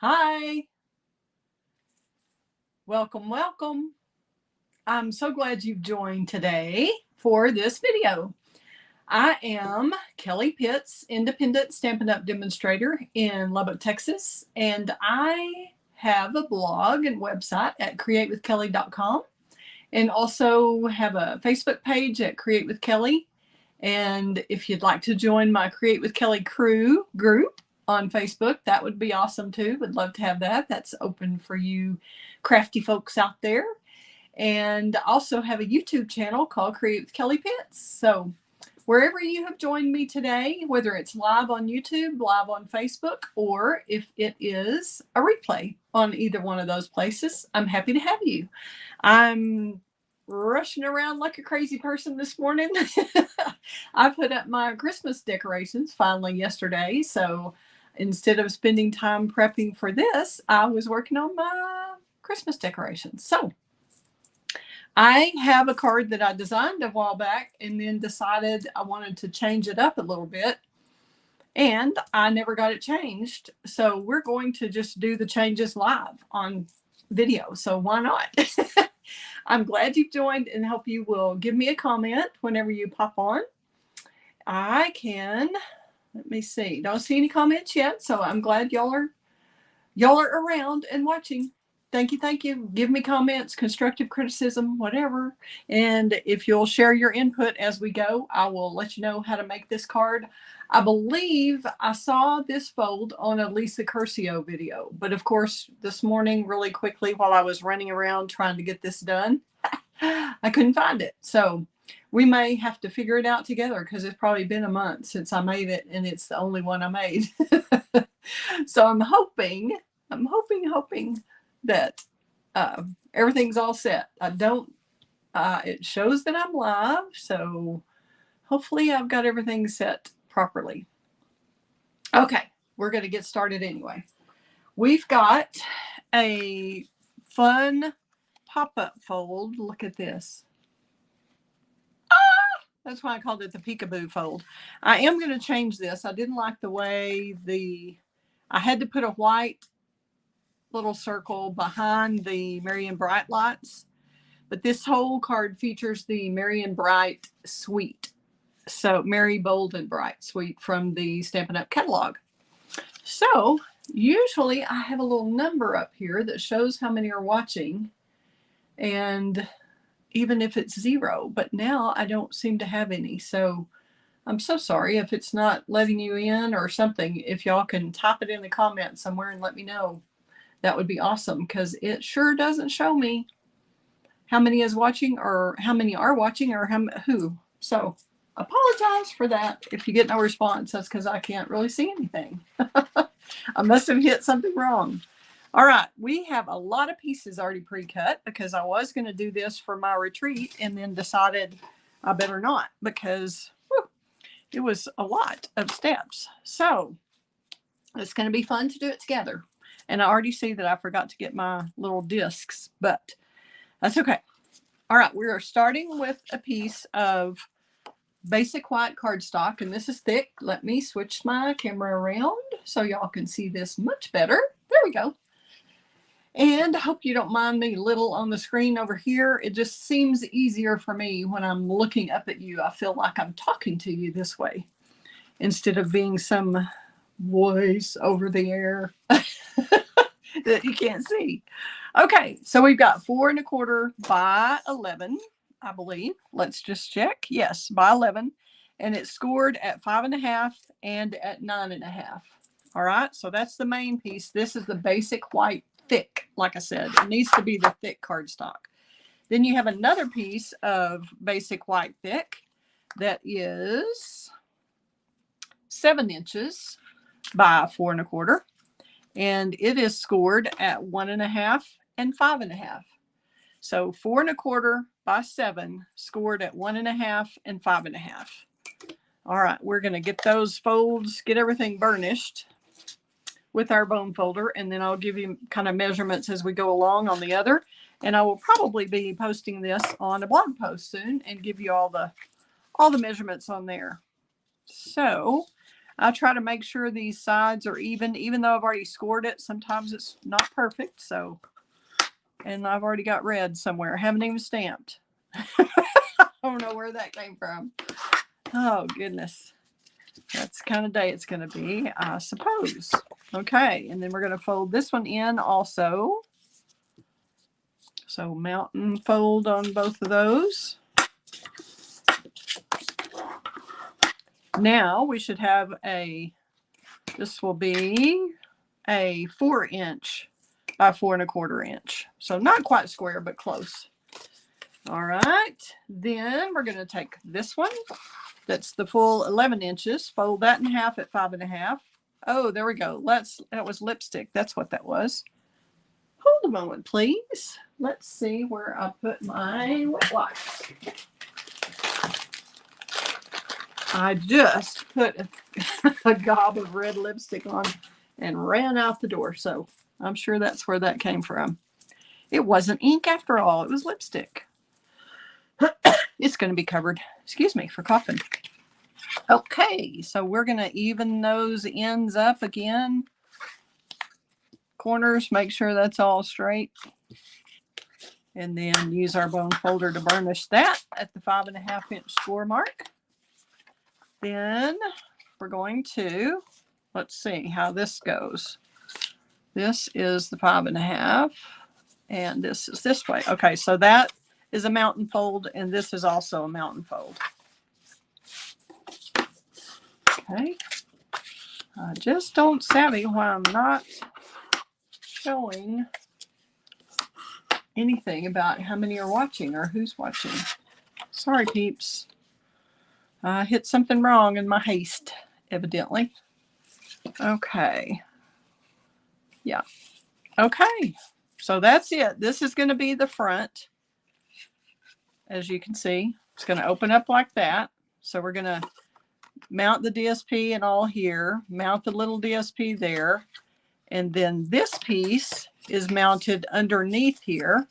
Hi, welcome, welcome. I'm so glad you've joined today for this video. I am Kelley Pitts, independent Stampin' Up! Demonstrator in Lubbock, Texas, and I have a blog and website at createwithkelley.com and also have a Facebook page at Create with Kelley. And if you'd like to join my Create with Kelley crew group on Facebook, that would be awesome too. Would love to have that. That's open for you crafty folks out there. And I also have a YouTube channel called Create with Kelley Pitts. So wherever you have joined me today, whether it's live on YouTube, live on Facebook, or if it is a replay on either one of those places, I'm happy to have you. I'm rushing around like a crazy person this morning. I put up my Christmas decorations finally yesterday. So instead of spending time prepping for this, I was working on my Christmas decorations. So I have a card that I designed a while back and then decided I wanted to change it up a little bit. And I never got it changed. So we're going to just do the changes live on video. So why not? I'm glad you've joined and hope you will give me a comment whenever you pop on. I can, let me see, don't see any comments yet. So I'm glad y'all are around and watching. Thank you. Thank you. Give me comments, constructive criticism, whatever. And if you'll share your input as we go, I will let you know how to make this card. I believe I saw this fold on a Lisa Curcio video, but of course, this morning, really quickly, while I was running around trying to get this done, I couldn't find it. So we may have to figure it out together because it's probably been a month since I made it, and it's the only one I made. So I'm hoping that everything's all set. It shows that I'm live, so hopefully I've got everything set properly. Okay, we're going to get started anyway. We've got a fun pop-up fold. Look at this. That's why I called it the Peekaboo fold. I am going to change this. I didn't like the way I had to put a white little circle behind the Merry and Bright lights, but this whole card features the Merry and Bright suite. So Merry, Bold, and Bright suite from the Stampin' Up! Catalog. So usually I have a little number up here that shows how many are watching, and even if it's 0, but now I don't seem to have any. So I'm so sorry if it's not letting you in or something. If y'all can type it in the comments somewhere and let me know, that would be awesome, because it sure doesn't show me how many is watching or how many are watching or who. So apologize for that. If you get no response, that's because I can't really see anything. I must have hit something wrong. All right, we have a lot of pieces already pre-cut because I was going to do this for my retreat and then decided I better not because it was a lot of steps. So it's going to be fun to do it together. And I already see that I forgot to get my little discs, but that's okay. All right, we are starting with a piece of basic white cardstock, and this is thick. Let me switch my camera around so y'all can see this much better. There we go. And I hope you don't mind me little on the screen over here. It just seems easier for me when I'm looking up at you. I feel like I'm talking to you this way instead of being some voice over the air that you can't see. Okay, so we've got 4 1/4 by 11, I believe. Let's just check. Yes, by 11. And it's scored at 5 1/2 and at 9 1/2. All right, so that's the main piece. This is the basic white thick. Like I said, it needs to be the thick cardstock. Then you have another piece of basic white thick that is 7 inches by 4 1/4. And it is scored at 1 1/2 and 5 1/2. So 4 1/4 by 7 scored at 1 1/2 and 5 1/2. All right, we're going to get those folds, get everything burnished with our bone folder, and then I'll give you kind of measurements as we go along on the other. And I will probably be posting this on a blog post soon and give you all the measurements on there. So I try to make sure these sides are even though I've already scored it. Sometimes it's not perfect. So, and I've already got red somewhere. I haven't even stamped. I don't know where that came from. Oh, goodness. That's the kind of day it's going to be, I suppose. Okay, and then we're going to fold this one in also. So mountain fold on both of those. Now we should have this will be a 4" by 4 1/4 inch. So not quite square, but close. All right, then we're going to take this one. That's the full 11 inches. Fold that in half at 5 1/2. Oh, there we go. That was lipstick. That's what that was. Hold a moment, please. Let's see where I put my wet wipes. I just put a gob of red lipstick on and ran out the door. So I'm sure that's where that came from. It wasn't ink after all. It was lipstick. It's going to be covered. Excuse me for coughing. Okay, so we're going to even those ends up again. Corners, make sure that's all straight. And then use our bone folder to burnish that at the 5 1/2 inch score mark. Then we're going to, let's see how this goes. This is the 5 1/2 and this is this way. Okay, so that is a mountain fold and this is also a mountain fold. Okay, I just don't savvy why I'm not showing anything about how many are watching or who's watching. Sorry, peeps. I hit something wrong in my haste, evidently. Okay. Yeah. Okay. So that's it. This is going to be the front. As you can see, it's going to open up like that. So we're going to mount the DSP and all here, mount the little DSP there. And then this piece is mounted underneath here.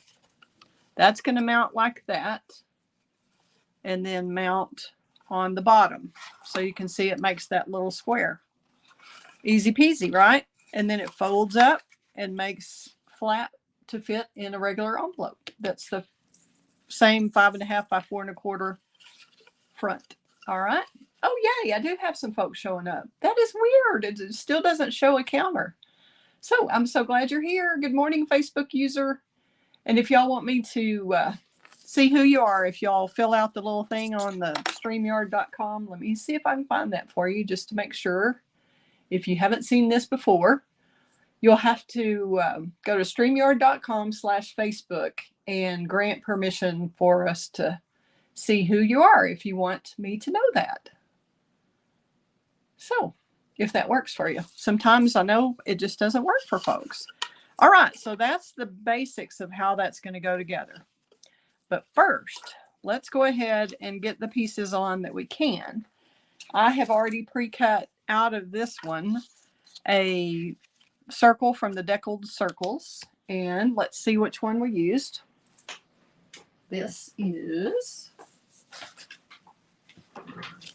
That's going to mount like that. And then mount on the bottom. So you can see it makes that little square. Easy peasy, right? And then it folds up and makes flat to fit in a regular envelope. That's the same 5 1/2 by 4 1/4 front. All right. Oh, yay. I do have some folks showing up. That is weird. It still doesn't show a counter. So I'm so glad you're here. Good morning, Facebook user. And if y'all want me to see who you are, if y'all fill out the little thing on the StreamYard.com, let me see if I can find that for you just to make sure. If you haven't seen this before, you'll have to go to StreamYard.com/Facebook and grant permission for us to see who you are if you want me to know that. So if that works for you. Sometimes I know it just doesn't work for folks. All right, so that's the basics of how that's going to go together. But first, let's go ahead and get the pieces on that we can. I have already pre-cut out of this one a circle from the Deckled Circles. And let's see which one we used. This is...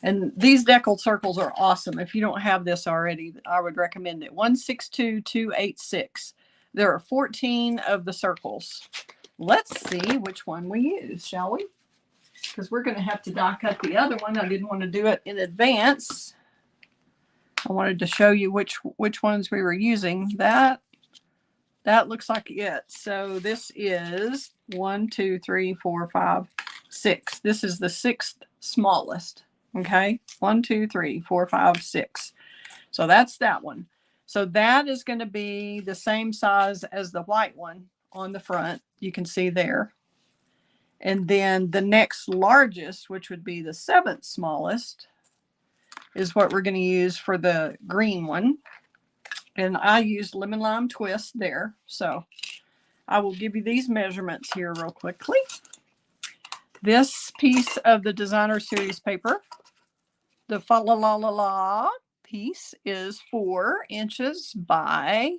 And these Deckled Circles are awesome. If you don't have this already, I would recommend it. 162286. There are 14 of the circles. Let's see which one we use, shall we? Because we're going to have to die cut the other one. I didn't want to do it in advance. I wanted to show you which ones we were using. That looks like it. So this is 1, 2, 3, 4, 5, 6. This is the 6th smallest. Okay, 1, 2, 3, 4, 5, 6. So that's that one. So that is going to be the same size as the white one on the front. You can see there. And then the next largest, which would be the 7th smallest, is what we're going to use for the green one. And I used lemon lime twist there. So I will give you these measurements here real quickly. This piece of the designer series paper, the Fa La La La La piece, is 4 inches by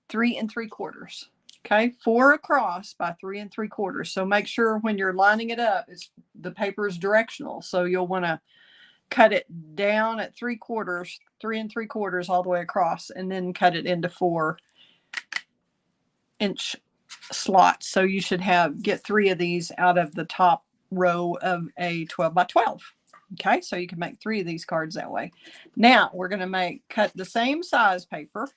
3 3/4. Okay, 4 across by 3 3/4. So make sure when you're lining it up, the paper is directional. So you'll want to cut it down at 3/4, 3 3/4 all the way across, and then cut it into 4-inch slots. So you should get 3 of these out of the top row of a 12 by 12. Okay, so you can make 3 of these cards that way. Now we're going to cut the same size paper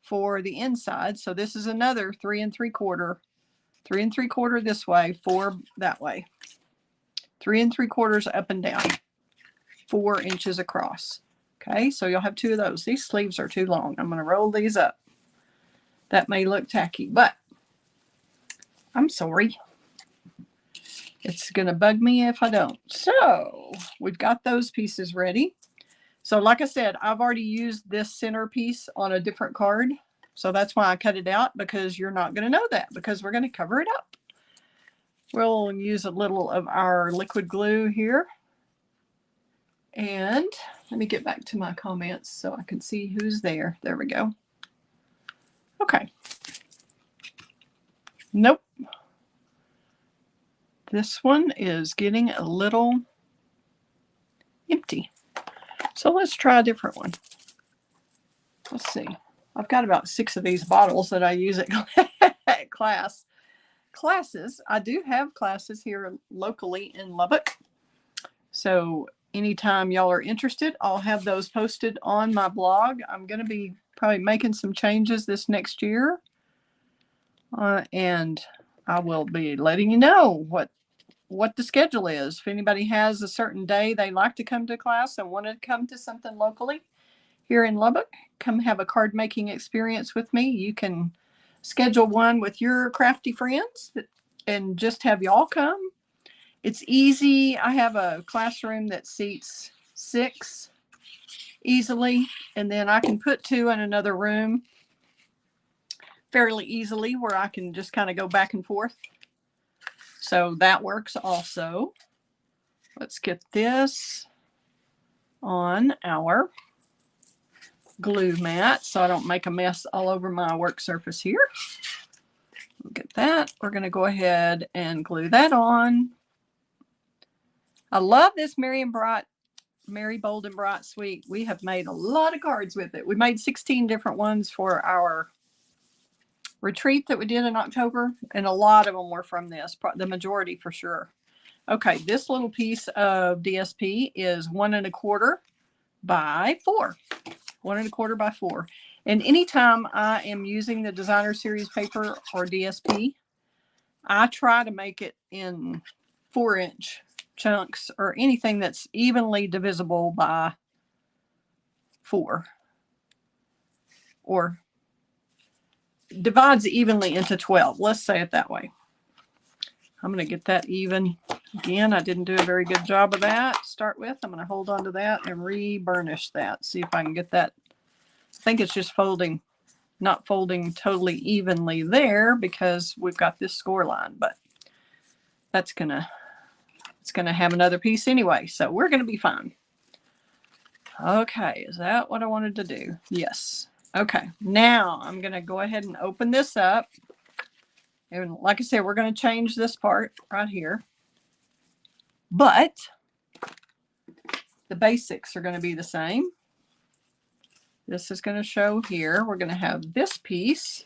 for the inside. So this is another 3 3/4, 3 3/4 this way, 4 that way, 3 3/4 up and down, 4 inches across. Okay, so you'll have 2 of those. These sleeves are too long. I'm going to roll these up. That may look tacky, but I'm sorry. It's going to bug me if I don't. So we've got those pieces ready. So like I said, I've already used this center piece on a different card. So that's why I cut it out, because you're not going to know that, because we're going to cover it up. We'll use a little of our liquid glue here. And let me get back to my comments so I can see who's there. There we go. Okay. Nope. This one is getting a little empty. So let's try a different one. Let's see. I've got about 6 of these bottles that I use at classes. I do have classes here locally in Lubbock. So anytime y'all are interested, I'll have those posted on my blog. I'm going to be probably making some changes this next year. And I will be letting you know what the schedule is. If anybody has a certain day they like to come to class and want to come to something locally here in Lubbock, come have a card making experience with me. You can schedule one with your crafty friends and just have y'all come. It's easy. I have a classroom that seats 6 easily, and then I can put 2 in another room fairly easily where I can just kind of go back and forth. So that works also. Let's get this on our glue mat so I don't make a mess all over my work surface here. Look at that. We're going to go ahead and glue that on. I love this Merry Bold and Bright Sweet. We have made a lot of cards with it. We made 16 different ones for our retreat that we did in October, and a lot of them were from this, the majority for sure. Okay, this little piece of DSP is 1 1/4 by 4. 1 1/4 by 4. And anytime I am using the designer series paper or DSP, I try to make it in 4-inch chunks or anything that's evenly divisible by 4, or divides evenly into 12. Let's say it that way. I'm going to get that even. Again, I didn't do a very good job of that to start with. I'm going to hold on to that and re-burnish that. See if I can get that. I think it's just not folding totally evenly there because we've got this score line, but it's going to have another piece anyway. So we're going to be fine. Okay. Is that what I wanted to do? Yes. Okay, now I'm going to go ahead and open this up. And like I said, we're going to change this part right here. But the basics are going to be the same. This is going to show here. We're going to have this piece.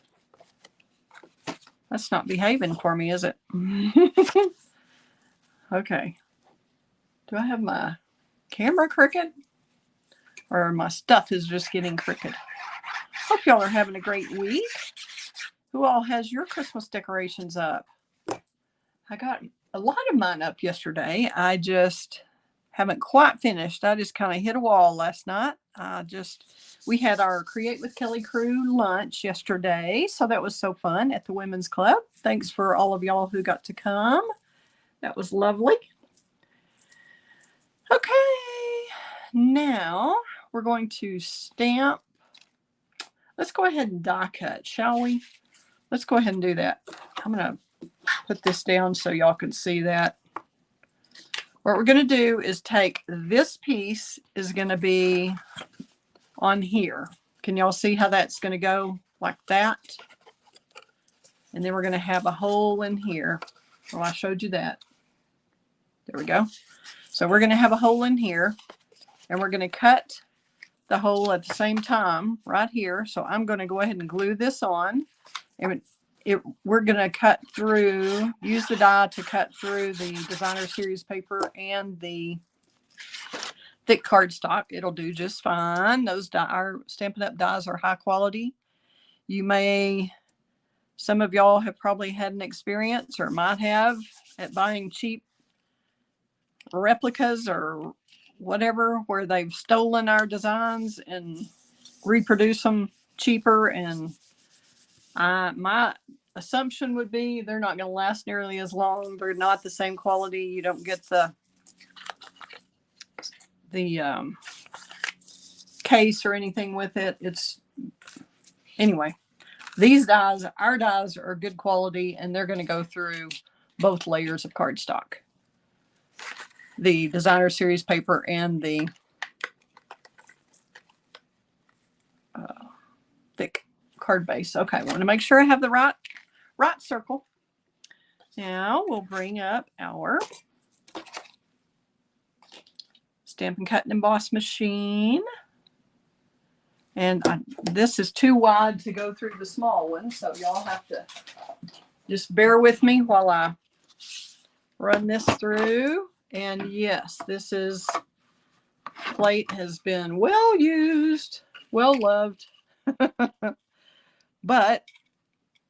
That's not behaving for me, is it? Okay. Do I have my camera crooked? Or my stuff is just getting crooked? Hope y'all are having a great week. Who all has your Christmas decorations up? I got a lot of mine up yesterday. I just haven't quite finished. I just kind of hit a wall last night. We had our Create with Kelley crew lunch yesterday. So that was so fun at the Women's Club. Thanks for all of y'all who got to come. That was lovely. Okay. Now we're going to stamp. Let's go ahead and die cut, shall we? Let's go ahead and do that. I'm going to put this down so y'all can see that. What we're going to do is take this piece is going to be on here. Can y'all see how that's going to go like that? And then we're going to have a hole in here. Well, I showed you that. There we go. So we're going to have a hole in here. And we're going to cut the hole at the same time right here. So I'm going to go ahead and glue this on. And we're going to cut through, use the die to cut through the designer series paper and the thick cardstock. It'll do just fine. Those our Stampin' Up! Dies are high quality. Some of y'all have probably had an experience or might have at buying cheap replicas or whatever where they've stolen our designs and reproduce them cheaper. And my assumption would be they're not going to last nearly as long. They're not the same quality. You don't get the case or anything with it. Anyway, these dies, our dies, are good quality, and they're going to go through both layers of cardstock, the designer series paper and the thick card base. Okay, I want to make sure I have the right circle. Now we'll bring up our Stampin' Cut and Emboss machine. And this is too wide to go through the small one, so y'all have to just bear with me while I run this through. And yes, this plate has been well used, well loved. But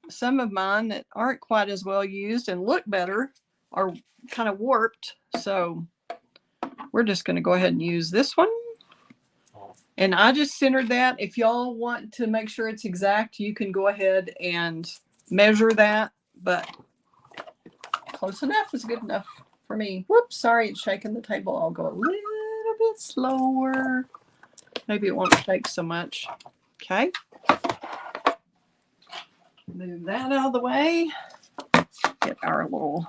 some of mine that aren't quite as well used and look better are kind of warped. So we're just going to go ahead and use this one. And I just centered that. If y'all want to make sure it's exact, you can go ahead and measure that. But close enough is good enough for me. Whoops, sorry, it's shaking the table. I'll go a little bit slower. Maybe it won't shake so much. Okay. Move that out of the way. Get our little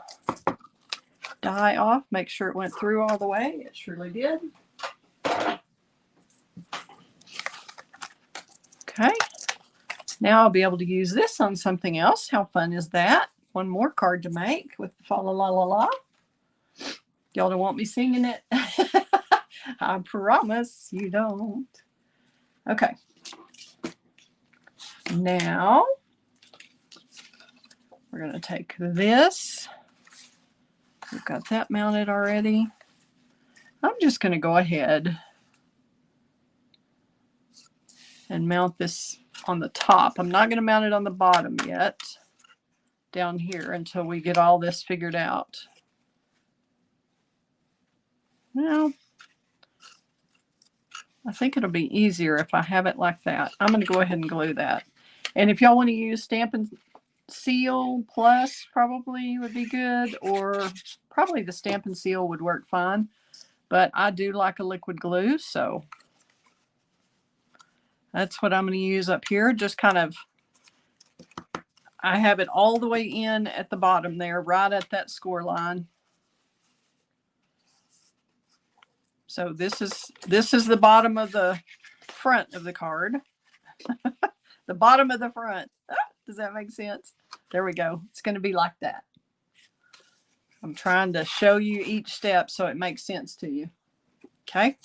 die off. Make sure it went through all the way. It surely did. Okay. Now I'll be able to use this on something else. How fun is that? One more card to make with the fa la la la la. Y'all don't want me singing it? I promise you don't. Okay. Now we're going to take this. We've got that mounted already. I'm just going to go ahead and mount this on the top. I'm not going to mount it on the bottom yet, down here, until we get all this figured out. Now, I think it'll be easier if I have it like that. I'm going to go ahead and glue that. And if y'all want to use Stampin' Seal Plus, probably would be good, or probably the Stampin' Seal would work fine. But I do like a liquid glue, so that's what I'm going to use up here. Just kind of, I have it all the way in at the bottom there, right at that score line. So this is the bottom of the front of the card. The bottom of the front. Does that make sense? There we go. It's going to be like that. I'm trying to show you each step so it makes sense to you. Okay.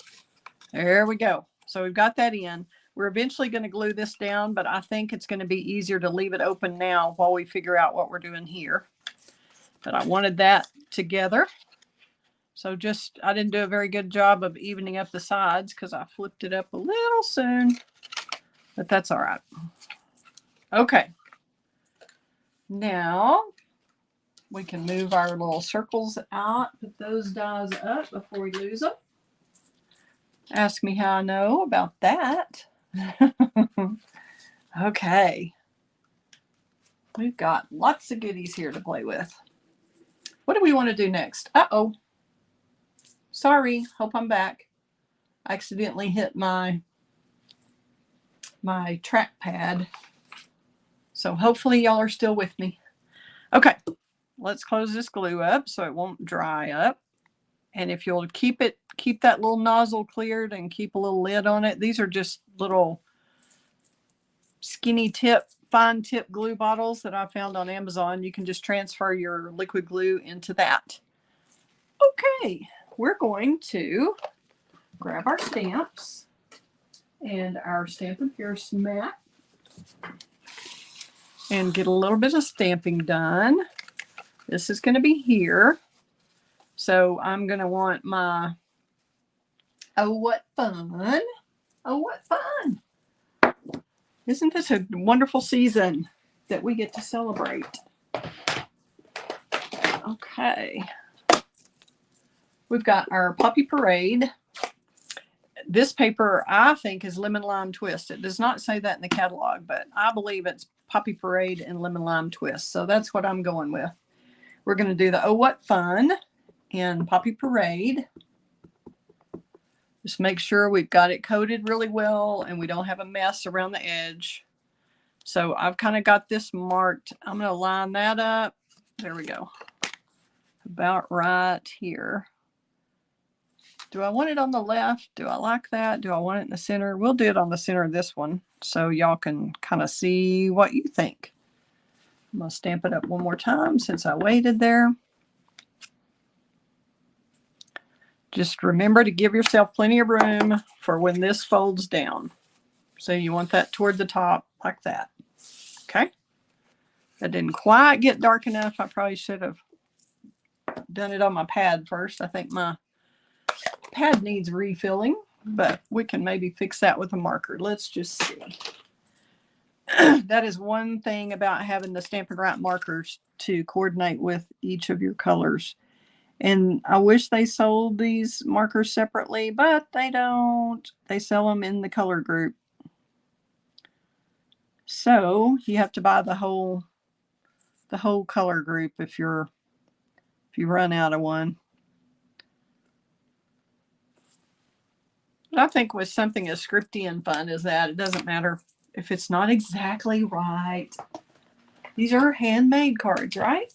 There we go. So we've got that in. We're eventually going to glue this down, but I think it's going to be easier to leave it open now while we figure out what we're doing here. But I wanted that together. So I didn't do a very good job of evening up the sides because I flipped it up a little soon, but that's all right. Okay. Now we can move our little circles out, put those dies up before we lose them. Ask me how I know about that. Okay. We've got lots of goodies here to play with. What do we want to do next? Uh-oh. Sorry, hope I'm back. I accidentally hit my trackpad. So hopefully y'all are still with me. Okay, let's close this glue up so it won't dry up. And if you'll keep that little nozzle cleared and keep a little lid on it. These are just little skinny tip, fine tip glue bottles that I found on Amazon. You can just transfer your liquid glue into that. Okay, we're going to grab our stamps and our Stampin' Pierce mat and get a little bit of stamping done. This is going to be here. So I'm going to want my, oh, what fun. Oh, what fun. Isn't this a wonderful season that we get to celebrate? Okay. We've got our Puppy Parade. This paper, I think, is Lemon Lime Twist. It does not say that in the catalog, but I believe it's Puppy Parade and Lemon Lime Twist. So that's what I'm going with. We're going to do the Oh What Fun in Puppy Parade. Just make sure we've got it coated really well and we don't have a mess around the edge. So I've kind of got this marked. I'm going to line that up. There we go. About right here. Do I want it on the left? Do I like that? Do I want it in the center? We'll do it on the center of this one so y'all can kind of see what you think. I'm going to stamp it up one more time since I waited there. Just remember to give yourself plenty of room for when this folds down. So you want that toward the top like that. Okay. That didn't quite get dark enough. I probably should have done it on my pad first. I think my pad needs refilling, but we can maybe fix that with a marker. Let's just see. That is one thing about having the Stampin' Write markers to coordinate with each of your colors. And I wish they sold these markers separately, but they don't. They sell them in the color group. So you have to buy the whole color group if you run out of one. But I think with something as scripty and fun as that, it doesn't matter if it's not exactly right. These are handmade cards, right?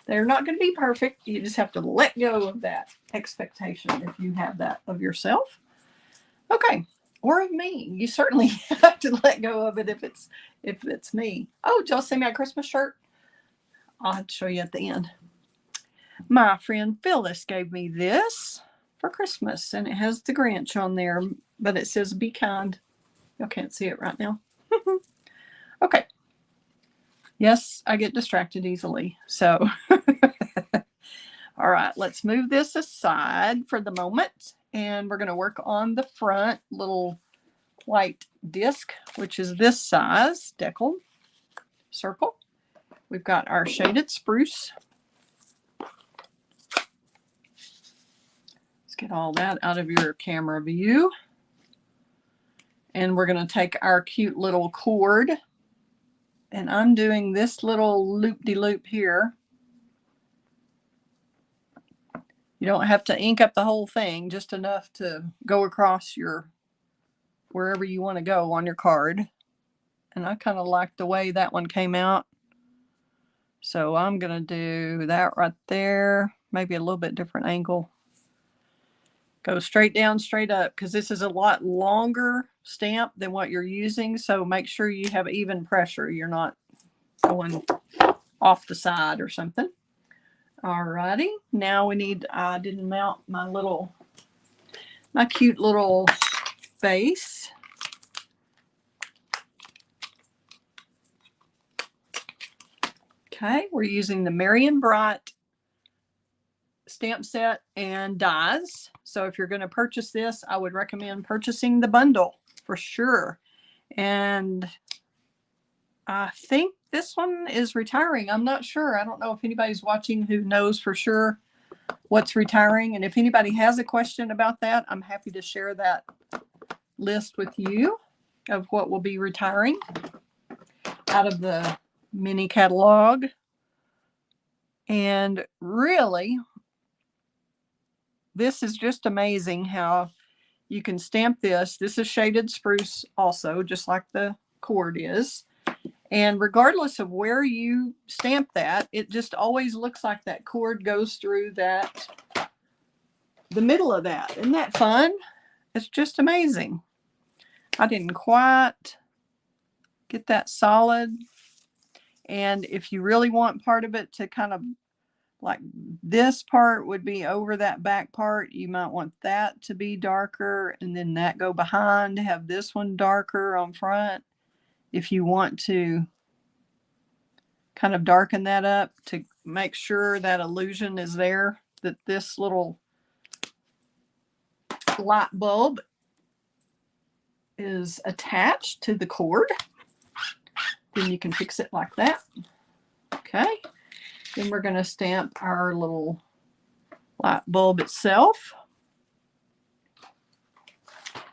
They're not going to be perfect. You just have to let go of that expectation if you have that of yourself. Okay. Or of me. You certainly have to let go of it if it's me. Oh, did y'all see my Christmas shirt? I'll have to show you at the end. My friend Phyllis gave me this for Christmas, and it has the Grinch on there, but it says be kind. Y'all can't see it right now. Okay. Yes, I get distracted easily. So, all right, let's move this aside for the moment. And we're going to work on the front little white disc, which is this size, decal circle. We've got our shaded spruce. Let's get all that out of your camera view. And we're going to take our cute little cord. And I'm doing this little loop-de-loop here. You don't have to ink up the whole thing, just enough to go across your wherever you want to go on your card. And I kind of like the way that one came out. So I'm going to do that right there. Maybe a little bit different angle. Go straight down, straight up, because this is a lot longer stamp than what you're using. So make sure you have even pressure. You're not going off the side or something. Alrighty. Now we need, I didn't mount my cute little base. Okay, we're using the Marion Bright stamp set and dies. So if you're going to purchase this, I would recommend purchasing the bundle for sure. And I think this one is retiring. I'm not sure. I don't know if anybody's watching who knows for sure what's retiring. And if anybody has a question about that, I'm happy to share that list with you of what will be retiring out of the mini catalog. And really, this is just amazing how you can stamp this. This is shaded spruce also, just like the cord is. And regardless of where you stamp that, it just always looks like that cord goes through the middle of that. Isn't that fun? It's just amazing. I didn't quite get that solid. And if you really want part of it to kind of like this part would be over that back part. You might want that to be darker and then that go behind, have this one darker on front. If you want to kind of darken that up to make sure that illusion is there, that this little light bulb is attached to the cord, then you can fix it like that. Okay. Then we're going to stamp our little light bulb itself.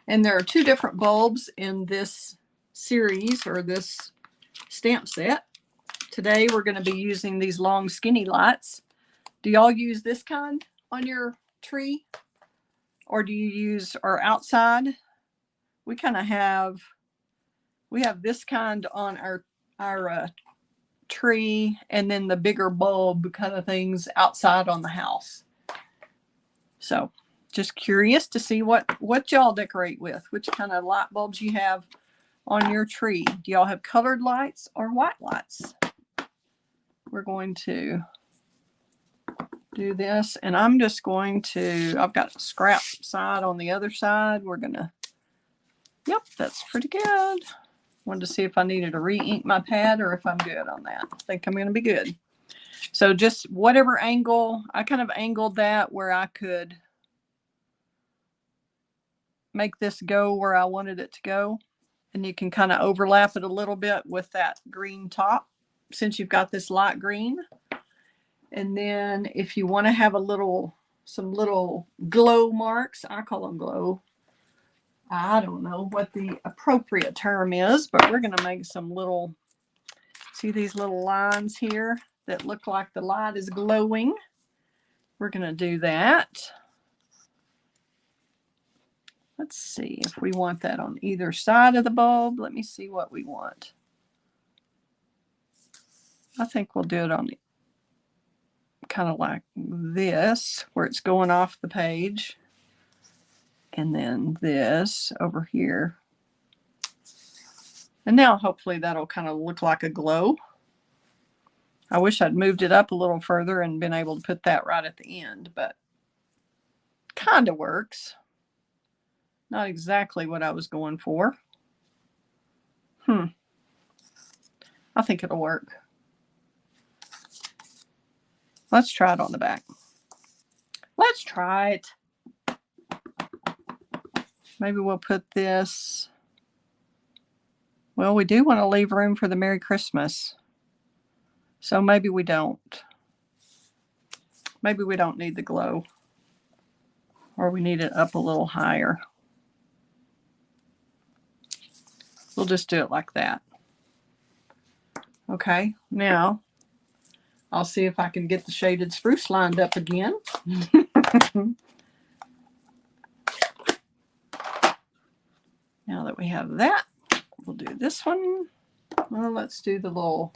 And there are two different bulbs in this series or this stamp set. Today we're going to be using these long skinny lights. Do y'all use this kind on your tree? Or do you use or outside? We kind of have, we have this kind on our tree, and then the bigger bulb kind of things outside on the house. So just curious to see what y'all decorate with, which kind of light bulbs you have on your tree. Do y'all have colored lights or white lights? We're going to do this, and I'm just going to, I've got a scrap side on the other side. We're gonna, yep, that's pretty good. Wanted to see if I needed to re-ink my pad or if I'm good on that. I think I'm going to be good. So just whatever angle, I kind of angled that where I could make this go where I wanted it to go. And you can kind of overlap it a little bit with that green top since you've got this light green. And then if you want to have some little glow marks, I call them glow. I don't know what the appropriate term is, but we're going to make some little, see these little lines here that look like the light is glowing. We're going to do that. Let's see if we want that on either side of the bulb. Let me see what we want. I think we'll do it on kind of like this, where it's going off the page. And then this over here. And now hopefully that'll kind of look like a glow. I wish I'd moved it up a little further and been able to put that right at the end, but kind of works. Not exactly what I was going for. I think it'll work. Let's try it on the back. Let's try it. Maybe we'll put this. Well, we do want to leave room for the Merry Christmas. So maybe we don't. Maybe we don't need the glow. Or we need it up a little higher. We'll just do it like that. Okay, now I'll see if I can get the shaded spruce lined up again. Now that we have that, we'll do this one. Well, let's do the little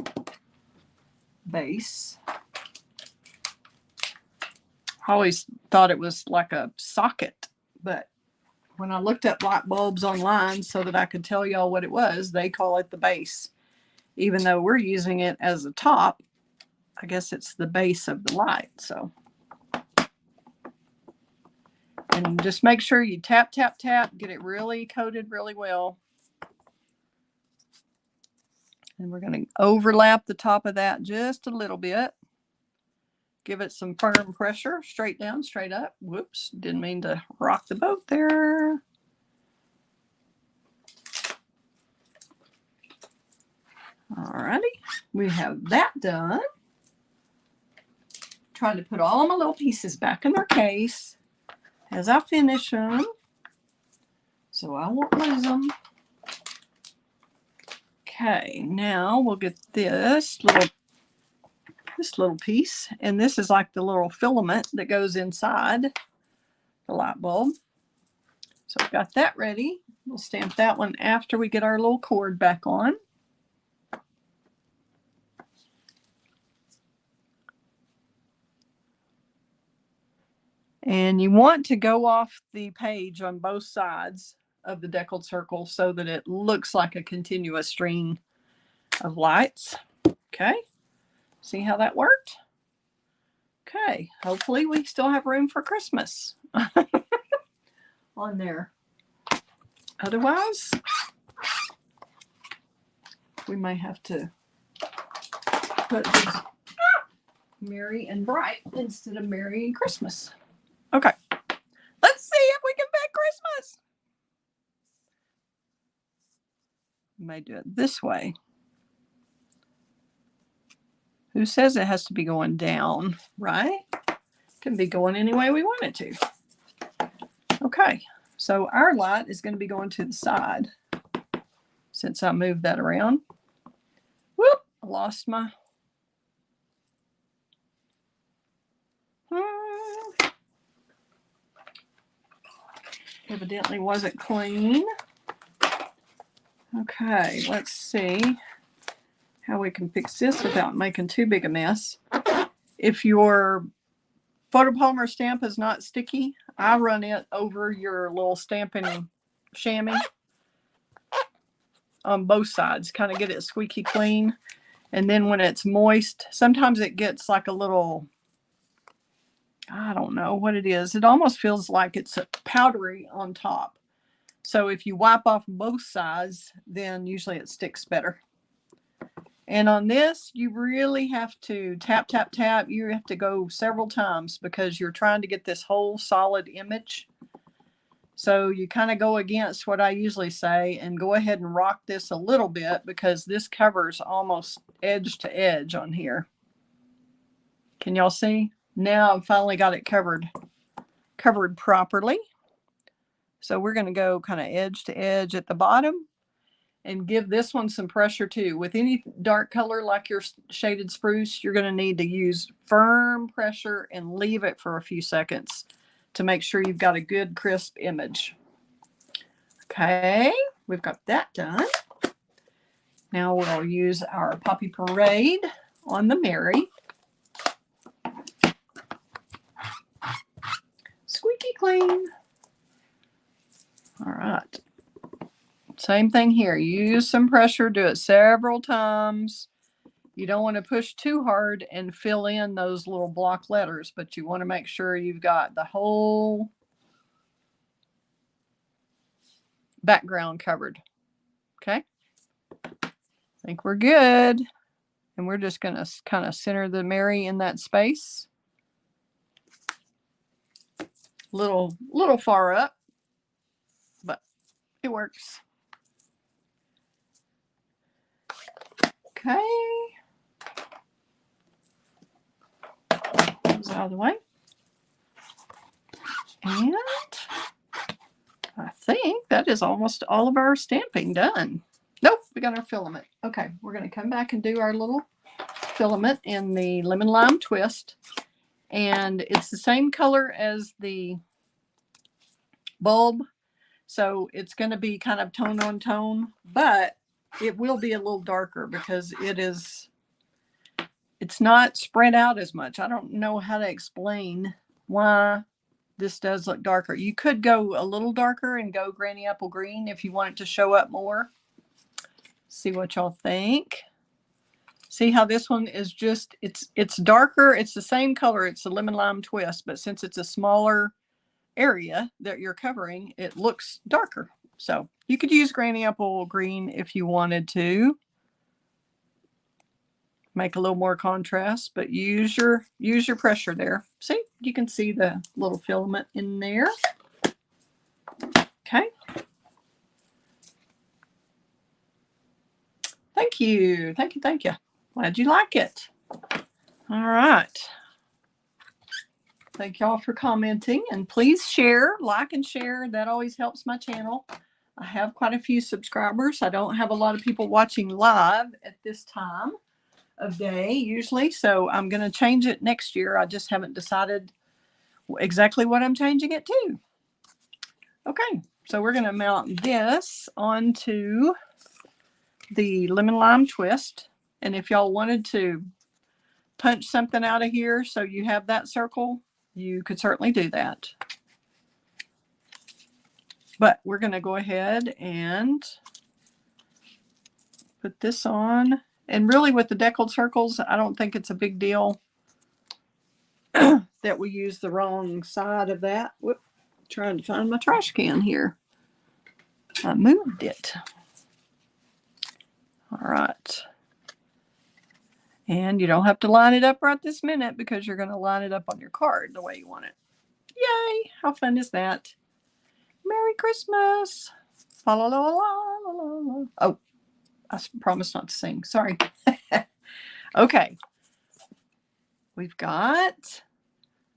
base. I always thought it was like a socket, but when I looked up light bulbs online so that I could tell y'all what it was, they call it the base. Even though we're using it as a top, I guess it's the base of the light. So, and just make sure you tap, tap, tap, get it really coated really well. And we're going to overlap the top of that just a little bit. Give it some firm pressure, straight down, straight up. Whoops, didn't mean to rock the boat there. Alrighty, we have that done. Trying to put all my little pieces back in their case as I finish them, so I won't lose them. Okay, now we'll get this little piece, and this is like the little filament that goes inside the light bulb. So I've got that ready. We'll stamp that one after we get our little cord back on. And you want to go off the page on both sides of the deckled circle so that it looks like a continuous string of lights. Okay, see how that worked? Okay, hopefully we still have room for Christmas on there. Otherwise, we may have to put this Merry and Bright instead of Merry and Christmas. Okay, let's see if we can pick Christmas. We may do it this way. Who says it has to be going down, right? It can be going any way we want it to. Okay, so our light is going to be going to the side since I moved that around. Whoop, I lost my... Evidently wasn't clean. Okay, let's see how we can fix this without making too big a mess. If your photopolymer stamp is not sticky, I run it over your little Stampin' chamois on both sides, kind of get it squeaky clean. And then when it's moist, sometimes it gets like a little, I don't know what it is. It almost feels like it's powdery on top. So if you wipe off both sides, then usually it sticks better. And on this, you really have to tap, tap, tap. You have to go several times because you're trying to get this whole solid image. So you kind of go against what I usually say and go ahead and rock this a little bit because this covers almost edge to edge on here. Can y'all see? Now I've finally got it covered properly. So we're going to go kind of edge to edge at the bottom. And give this one some pressure too. With any dark color like your shaded spruce, you're going to need to use firm pressure and leave it for a few seconds to make sure you've got a good crisp image. Okay, we've got that done. Now we'll use our Poppy Parade on the Merry. Squeaky clean. All right. Same thing here. Use some pressure, do it several times. You don't want to push too hard and fill in those little block letters, but you want to make sure you've got the whole background covered. Okay. I think we're good. And we're just going to kind of center the Merry in that space. Little far up, but it works. Okay. Those out of the way. And I think that is almost all of our stamping done. Nope, we got our filament. Okay, we're going to come back and do our little filament in the lemon lime twist. And it's the same color as the bulb. So it's going to be kind of tone on tone, but it will be a little darker because it's not spread out as much. I don't know how to explain why this does look darker. You could go a little darker and go Granny Apple Green if you want it to show up more. See what y'all think. See how this one is just, it's darker. It's the same color. It's a lemon lime twist, but since it's a smaller area that you're covering, it looks darker. So you could use Granny Apple Green if you wanted to make a little more contrast, but use your pressure there. See, you can see the little filament in there. Okay. Thank you. Thank you. Thank you. Glad you like it. All right. Thank y'all for commenting, and please share, like and share. That always helps my channel. I have quite a few subscribers. I don't have a lot of people watching live at this time of day usually, so I'm going to change it next year. I just haven't decided exactly what I'm changing it to. Okay, so we're going to mount this onto the lemon lime twist, and if y'all wanted to punch something out of here so you have that circle, you could certainly do that. But we're going to go ahead and put this on. And really with the deckled circles, I don't think it's a big deal that we used the wrong side of that. Whoop, trying to find my trash can here. I moved it. All right. And you don't have to line it up right this minute because you're going to line it up on your card the way you want it. Yay! How fun is that? Merry Christmas! La la la la la la. Oh, I promised not to sing. Sorry. Okay. We've got,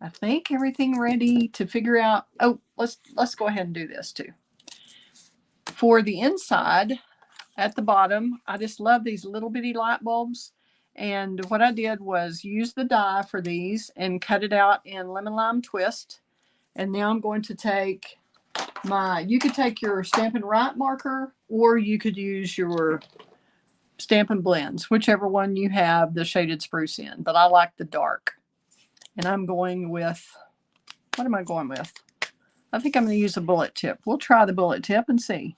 I think, everything ready to figure out. Oh, let's go ahead and do this too. For the inside, at the bottom, I just love these little bitty light bulbs. And what I did was use the die for these and cut it out in lemon lime twist. And now I'm going to take you could take your Stampin' Right marker, or you could use your Stampin' Blends, whichever one you have the shaded spruce in. But I like the dark. And I'm going with, what am I going with? I think I'm going to use a bullet tip. We'll try the bullet tip and see.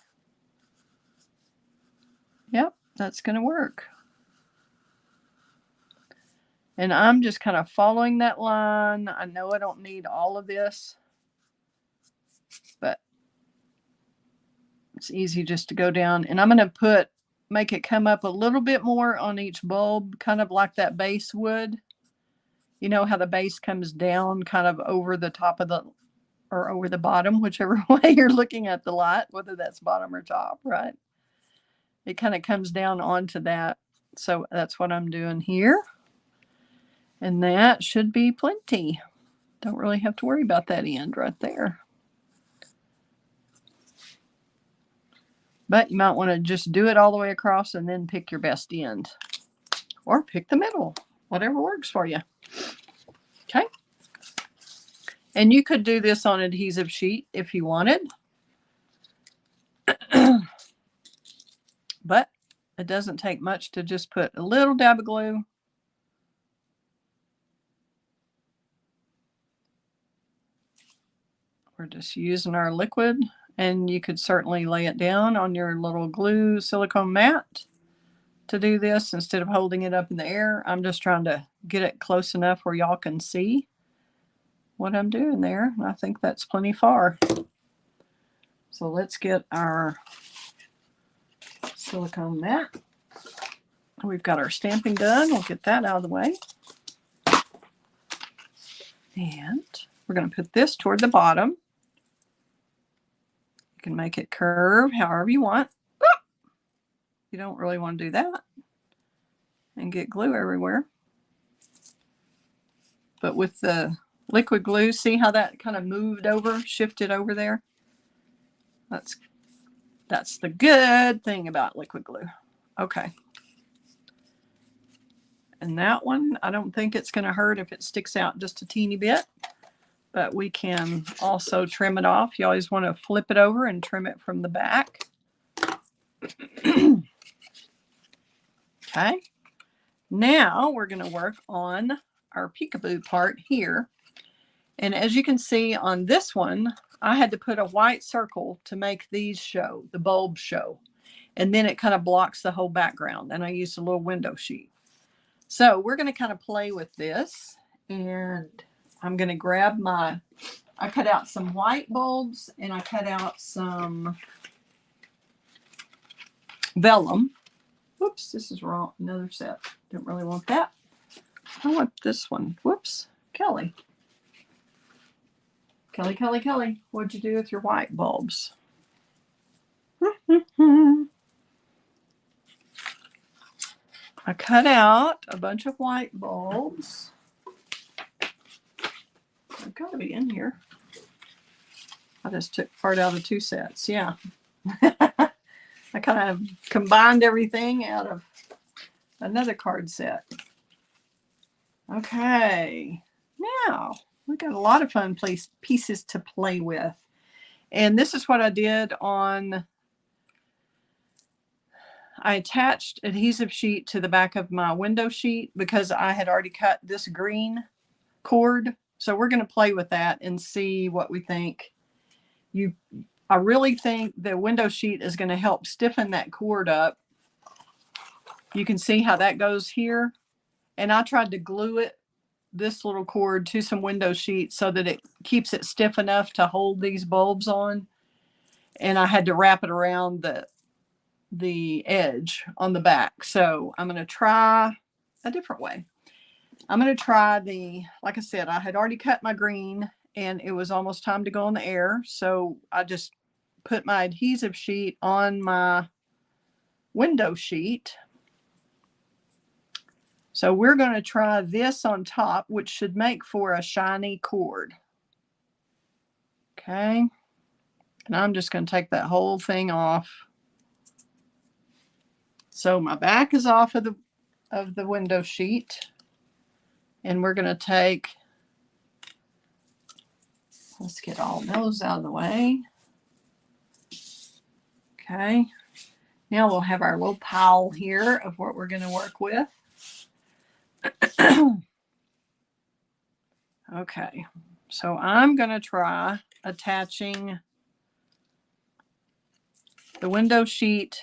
Yep, that's going to work. And I'm just kind of following that line. I know I don't need all of this, but it's easy just to go down. And I'm going to make it come up a little bit more on each bulb, kind of like that base would. You know how the base comes down kind of over the top of the, or over the bottom, whichever way you're looking at the light, whether that's bottom or top, right? It kind of comes down onto that. So that's what I'm doing here. And that should be plenty. Don't really have to worry about that end right there. But you might want to just do it all the way across and then pick your best end. Or pick the middle. Whatever works for you. Okay. And you could do this on adhesive sheet if you wanted. But it doesn't take much to just put a little dab of glue. We're just using our liquid, and you could certainly lay it down on your little glue silicone mat to do this instead of holding it up in the air. I'm just trying to get it close enough where y'all can see what I'm doing there. I think that's plenty far. So let's get our silicone mat. We've got our stamping done. We'll get that out of the way. And we're going to put this toward the bottom. You can make it curve however you want. You don't really want to do that and get glue everywhere. But with the liquid glue, see how that kind of moved over, shifted over there? That's the good thing about liquid glue. Okay. And that one, I don't think it's going to hurt if it sticks out just a teeny bit. But we can also trim it off. You always want to flip it over and trim it from the back. Okay. Now we're going to work on our peekaboo part here. And as you can see on this one, I had to put a white circle to make these show, the bulbs show. And then it kind of blocks the whole background. And I used a little window sheet. So we're going to kind of play with this. And I'm going to grab I cut out some white bulbs and I cut out some vellum. Whoops, this is wrong. Another set. Don't really want that. I want this one. Whoops, Kelley. Kelley, Kelley, Kelley. What'd you do with your white bulbs? I cut out a bunch of white bulbs. They've got to be in here. I just took part out of two sets. Yeah. I kind of combined everything out of another card set. Okay. Now, we got a lot of fun pieces to play with. And this is what I did on... I attached adhesive sheet to the back of my window sheet because I had already cut this green cord. So we're going to play with that and see what we think. I really think the window sheet is going to help stiffen that cord up. You can see how that goes here. And I tried to glue it this little cord to some window sheet so that it keeps it stiff enough to hold these bulbs on. And I had to wrap it around the edge on the back. So I'm going to try a different way. I'm going to try like I said, I had already cut my green and it was almost time to go in the air. So I just put my adhesive sheet on my window sheet. So we're going to try this on top, which should make for a shiny cord. Okay. And I'm just going to take that whole thing off. So my back is off of the window sheet. And we're going to take, let's get all those out of the way. Okay. Now we'll have our little pile here of what we're going to work with. Okay, so I'm going to try attaching the window sheet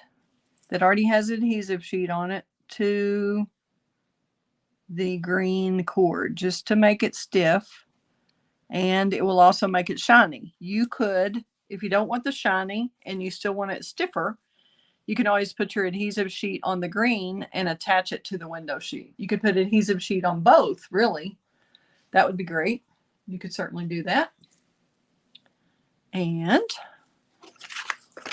that already has adhesive sheet on it to the green cord just to make it stiff, and it will also make it shiny. You could, if you don't want the shiny and you still want it stiffer, you can always put your adhesive sheet on the green and attach it to the window sheet. You could put adhesive sheet on both, really. That would be great. You could certainly do that. And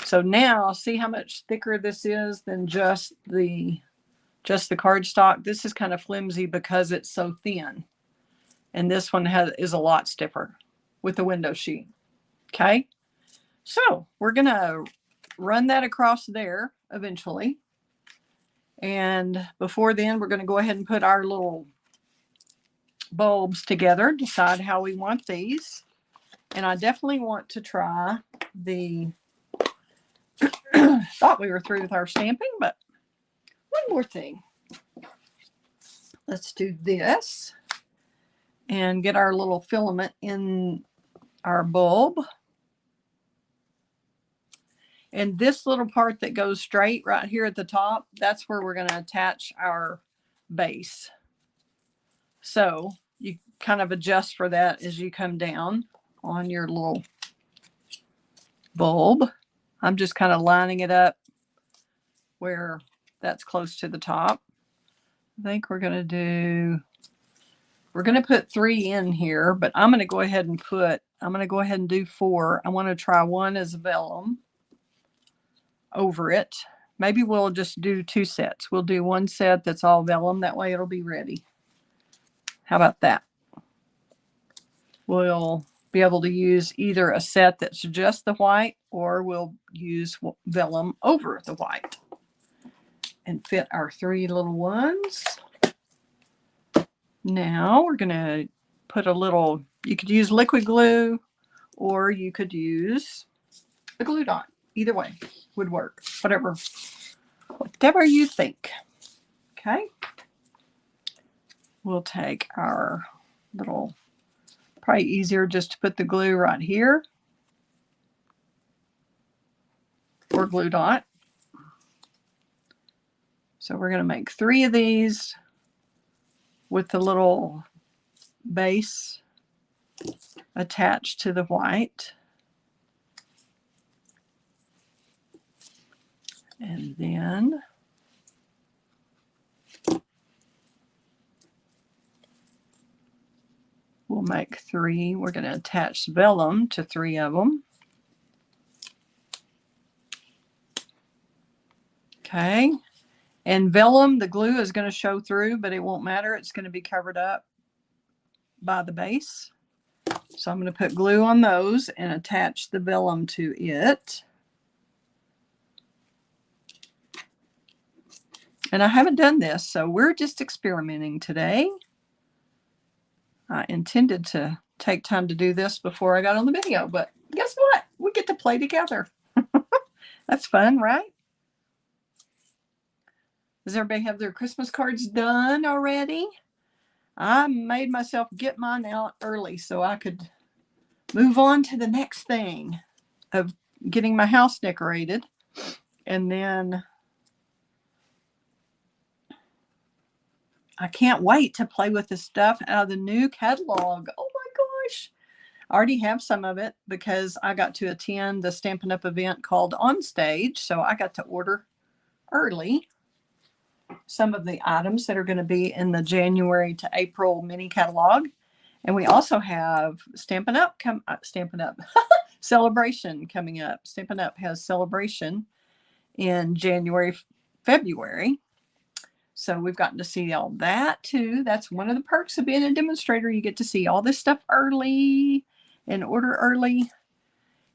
so now see how much thicker this is than just the cardstock. This is kind of flimsy because it's so thin. And this one is a lot stiffer with the window sheet. Okay. So we're going to run that across there eventually. And before then, we're going to go ahead and put our little bulbs together, decide how we want these. And I definitely want to try the, thought we were through with our stamping, but one more thing. Let's do this and get our little filament in our bulb. And this little part that goes straight right here at the top, that's where we're going to attach our base. So you kind of adjust for that as you come down on your little bulb. I'm just kind of lining it up where that's close to the top. I think we're going to put 3 in here, but I'm going to go ahead and do 4. I want to try one as vellum over it. Maybe we'll just do 2 sets. We'll do 1 set that's all vellum. That way it'll be ready. How about that? We'll be able to use either a set that's just the white, or we'll use vellum over the white and fit our 3 little ones. Now we're going to put a little, you could use liquid glue or you could use a glue dot. Either way would work. Whatever you think. Okay. We'll take our little, probably easier just to put the glue right here or glue dot. So we're going to make 3 of these with the little base attached to the white. And then we'll make 3. We're going to attach vellum to 3 of them. Okay. And vellum, the glue is going to show through, but it won't matter. It's going to be covered up by the base. So I'm going to put glue on those and attach the vellum to it. And I haven't done this, so we're just experimenting today. I intended to take time to do this before I got on the video, but guess what? We get to play together. That's fun, right? Does everybody have their Christmas cards done already? I made myself get mine out early so I could move on to the next thing of getting my house decorated. And then I can't wait to play with the stuff out of the new catalog. Oh my gosh. I already have some of it because I got to attend the Stampin' Up! Event called On Stage. So I got to order early some of the items that are going to be in the January to April mini catalog. And we also have Stampin' Up! Stampin' Up! Celebration coming up. Stampin' Up! Has Celebration in January, February. So we've gotten to see all that too. That's one of the perks of being a demonstrator. You get to see all this stuff early and order early,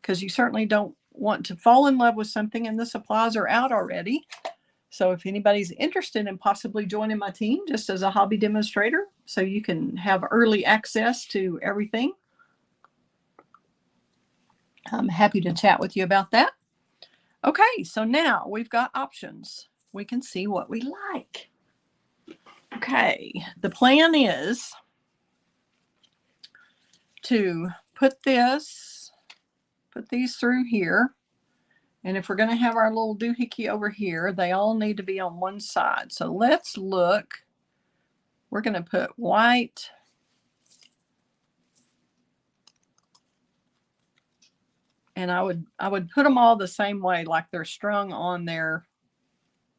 because you certainly don't want to fall in love with something and the supplies are out already. So if anybody's interested in possibly joining my team just as a hobby demonstrator, so you can have early access to everything, I'm happy to chat with you about that. Okay, so now we've got options. We can see what we like. Okay, the plan is to put these through here. And if we're going to have our little doohickey over here, they all need to be on one side. So let's look. We're going to put white. And I would put them all the same way, like they're strung on there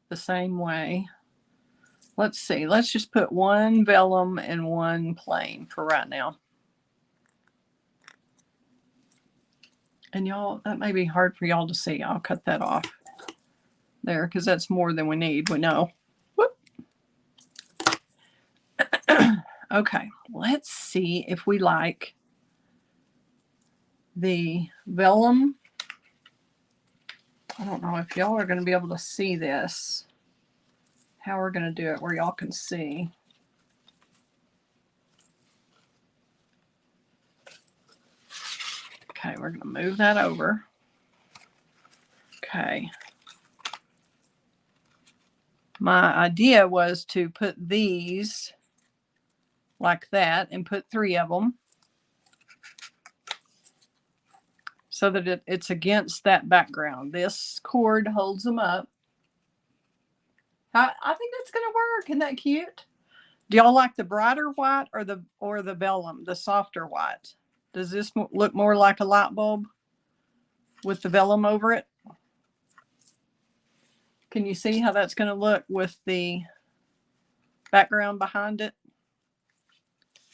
the same way. Let's see. Let's just put one vellum and one plain for right now. And y'all, that may be hard for y'all to see. I'll cut that off there because that's more than we need. We know. Whoop. Okay, let's see if we like the vellum. I don't know if y'all are going to be able to see this. How we're going to do it where y'all can see. Okay, we're going to move that over. Okay. My idea was to put these like that and put 3 of them so that it's against that background. This cord holds them up. I think that's going to work. Isn't that cute? Do y'all like the brighter white or the vellum, the softer white? Does this look more like a light bulb with the vellum over it? Can you see how that's going to look with the background behind it?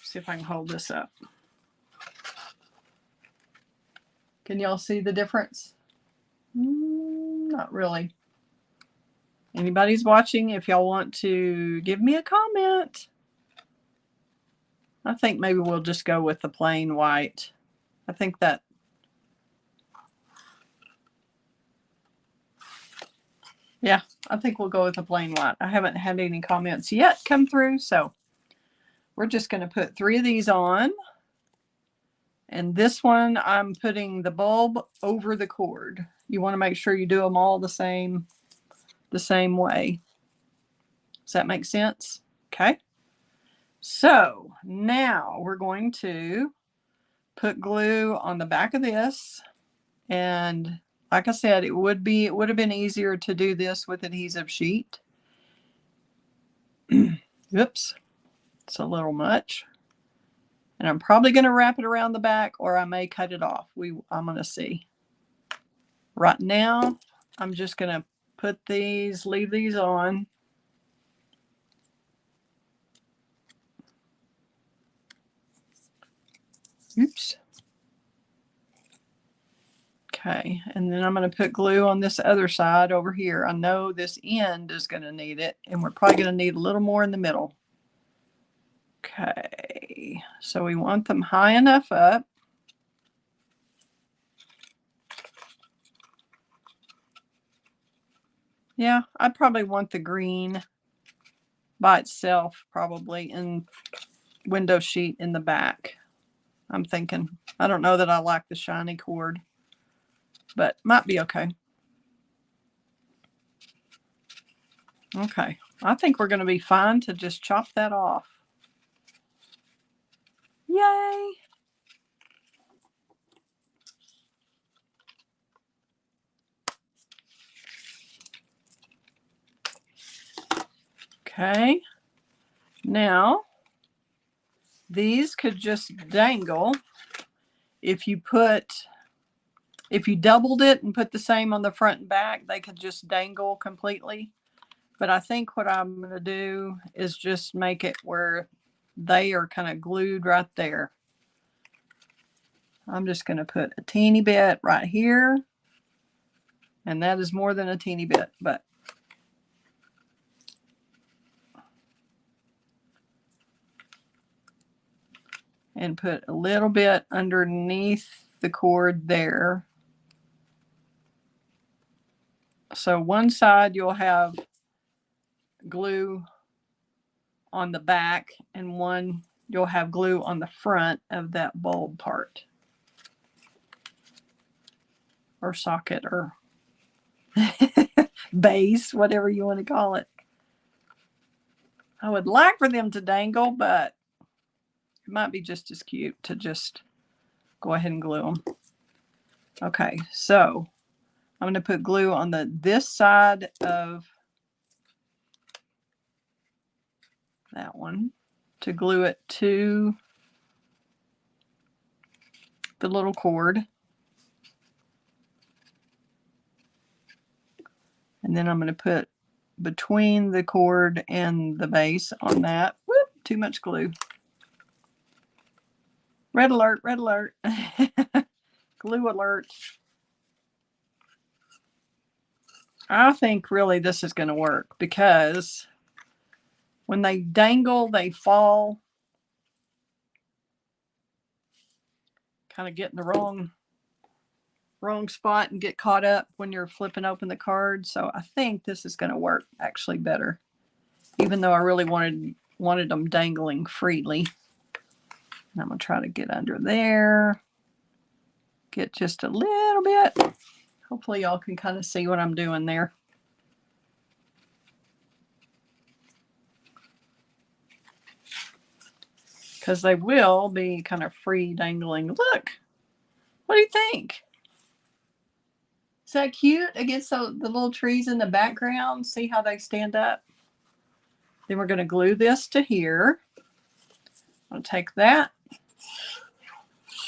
See if I can hold this up. Can y'all see the difference? Not really. Anybody's watching, if y'all want to give me a comment. I think maybe we'll just go with the plain white. I think that. Yeah, I think we'll go with the plain white. I haven't had any comments yet come through, so we're just going to put 3 of these on. And this one, I'm putting the bulb over the cord. You want to make sure you do them all the same way. Does that make sense? Okay. So now we're going to put glue on the back of this. And like I said, it would have been easier to do this with adhesive sheet. Oops, it's a little much. And I'm probably going to wrap it around the back, or I may cut it off. I'm going to see. Right now, I'm just going to leave these on. Oops. Okay, and then I'm going to put glue on this other side over here. I know this end is going to need it, and we're probably going to need a little more in the middle. Okay, so we want them high enough up. Yeah, I'd probably want the green by itself, probably in window sheet in the back. I'm thinking. I don't know that I like the shiny cord, but might be okay. Okay, I think we're going to be fine to just chop that off. Yay! Okay, Now, these could just dangle if you doubled it and put the same on the front and back, they could just dangle completely. But I think what I'm going to do is just make it where they are kind of glued right there. I'm just going to put a teeny bit right here. And that is more than a teeny bit, but and put a little bit underneath the cord there. So one side you'll have glue on the back and one you'll have glue on the front of that bulb part or socket or base, whatever you want to call it. I would like for them to dangle, but it might be just as cute to just go ahead and glue them. Okay, so I'm going to put glue on this side of that one to glue it to the little cord. And then I'm going to put between the cord and the base on that. Whoop, too much glue. Red alert, red alert. Glue alert. I think really this is going to work because when they dangle, they fall. Kind of get in the wrong spot and get caught up when you're flipping open the card. So I think this is going to work actually better, even though I really wanted them dangling freely. And I'm going to try to get under there, get just a little bit. Hopefully y'all can kind of see what I'm doing there. Because they will be kind of free dangling. Look, what do you think? Is that cute against the little trees in the background? See how they stand up? Then we're going to glue this to here. I'm going to take that,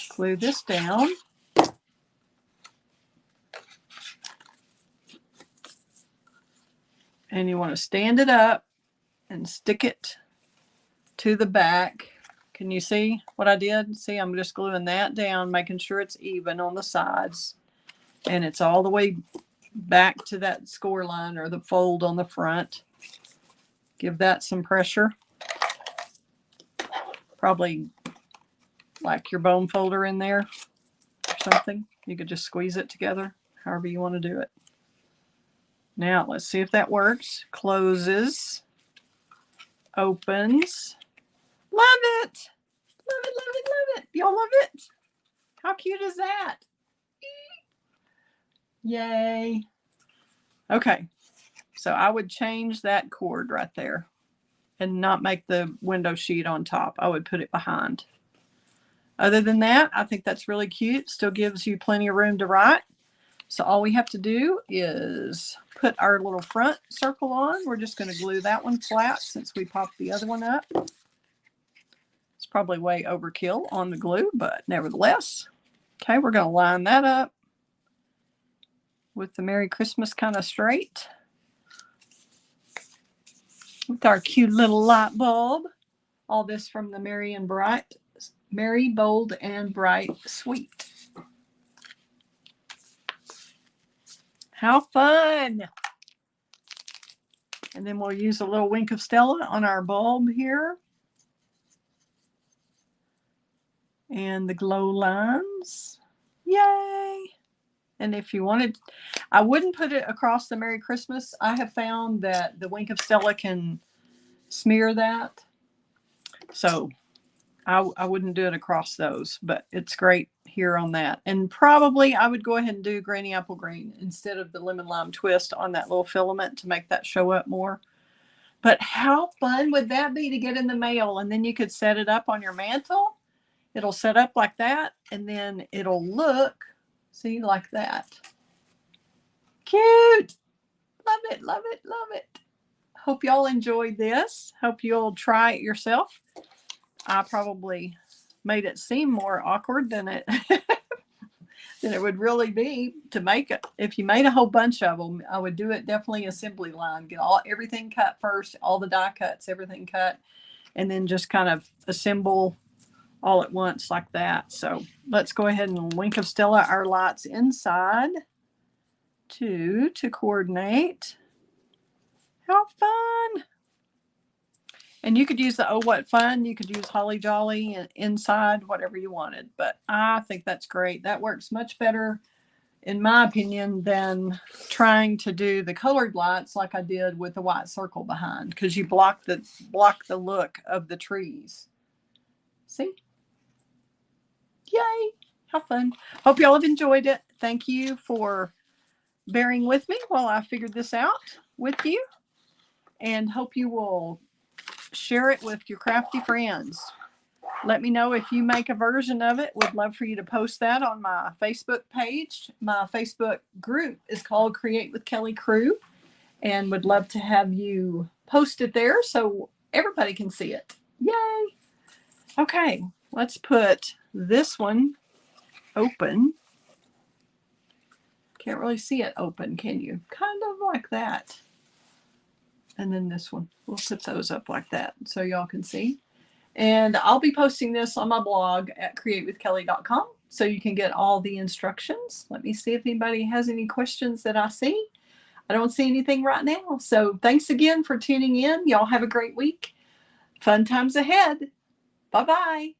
glue this down. And you want to stand it up and stick it to the back. Can you see what I did? See, I'm just gluing that down, making sure it's even on the sides. And it's all the way back to that score line or the fold on the front. Give that some pressure. Probably like your bone folder in there or something. You could just squeeze it together, however you want to do it. Now, let's see if that works. Closes. Opens. Love it. Love it, love it, love it. Y'all love it? How cute is that? Yay. Okay. So I would change that cord right there and not make the window sheet on top. I would put it behind. Other than that, I think that's really cute. Still gives you plenty of room to write. So all we have to do is put our little front circle on. We're just going to glue that one flat since we popped the other one up. It's probably way overkill on the glue, but nevertheless. Okay, we're going to line that up with the Merry Christmas kind of straight. With our cute little light bulb. All this from the Merry, Bold, and Bright Suite. How fun! And then we'll use a little wink of Stella on our bulb here. And the glow lines. Yay! And if you wanted, I wouldn't put it across the Merry Christmas. I have found that the wink of Stella can smear that. So I wouldn't do it across those, but it's great here on that. And probably I would go ahead and do Granny Apple Green instead of the lemon lime twist on that little filament to make that show up more. But how fun would that be to get in the mail? And then you could set it up on your mantle. It'll set up like that, and then it'll look, see, like that. Cute. Love it, love it, love it. hope y'all enjoyed this. Hope you'll try it yourself. I probably made it seem more awkward than it than it would really be to make it. If you made a whole bunch of them, I would do it definitely assembly line. Get everything cut first, all the die cuts, everything cut, and then just kind of assemble all at once like that. So let's go ahead and Wink of Stella our lights inside to coordinate. How fun! And you could use the Oh What Fun. You could use Holly Jolly inside, whatever you wanted. But I think that's great. That works much better, in my opinion, than trying to do the colored lights like I did with the white circle behind, because you block the look of the trees. See? Yay! How fun. Hope y'all have enjoyed it. Thank you for bearing with me while I figured this out with you. And hope you will share it with your crafty friends. Let me know if you make a version of it. Would love for you to post that on my Facebook page. My Facebook group is called Create with Kelley Crew, and would love to have you post it there so everybody can see it. Yay! Okay, let's put this one open. Can't really see it open, can you? Kind of like that. And then this one, we'll put those up like that so y'all can see. And I'll be posting this on my blog at createwithkelley.com so you can get all the instructions. Let me see if anybody has any questions that I see. I don't see anything right now. So thanks again for tuning in. Y'all have a great week. Fun times ahead. Bye-bye.